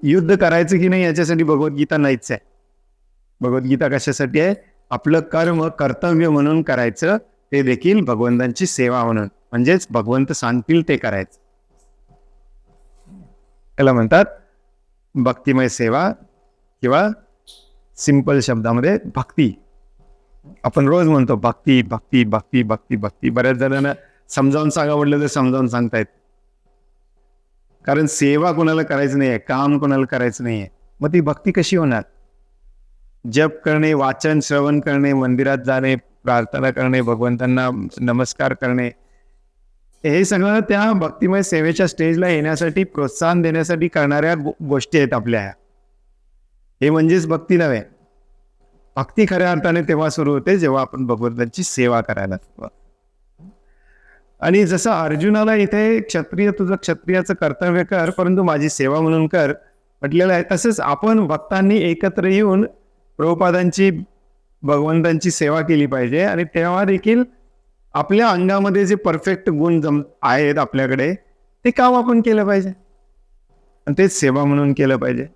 युद्ध करायचं की नाही याच्यासाठी भगवद्गीता नाहीच आहे. भगवद्गीता कशासाठी आहे? आपलं कर्म कर्तव्य म्हणून करायचं, ते देखील भगवंतांची सेवा म्हणून, म्हणजेच भगवंत सांगतील ते करायचं. त्याला म्हणतात भक्तिमय सेवा किंवा सिंपल शब्दामध्ये भक्ती. आपण रोज म्हणतो भक्ती भक्ती भक्ती भक्ती भक्ती. बऱ्याच जणांना समजावून सांगा म्हटलं तर समजावून सांगतायत, कारण सेवा कोणाला करायचं नाहीये, काम कोणाला करायचं नाहीये. मग ती भक्ती कशी होणार? जप करणे, वाचन श्रवण करणे, मंदिरात जाणे, प्रार्थना करणे, भगवंतांना नमस्कार करणे, हे सगळं त्या भक्तिमय सेवेच्या स्टेजला येण्यासाठी प्रोत्साहन देण्यासाठी करणाऱ्या गोष्टी आहेत आपल्या. हे म्हणजेच भक्ती नव्हे. भक्ती खऱ्या अर्थाने तेव्हा सुरू होते जेव्हा आपण भगवंतांची सेवा करायला सुरुवात. आणि जसं अर्जुनाला इथे क्षत्रिय तुझं क्षत्रियाचं कर्तव्य कर परंतु माझी सेवा म्हणून कर म्हटलेलं आहे, तसंच आपण भक्तांनी एकत्र येऊन प्रभुपादांची भगवंतांची सेवा केली पाहिजे. आणि तेव्हा देखील आपल्या अंगामध्ये जे परफेक्ट गुण आहेत आपल्याकडे, ते काम आपण केलं पाहिजे आणि तेच सेवा म्हणून केलं पाहिजे.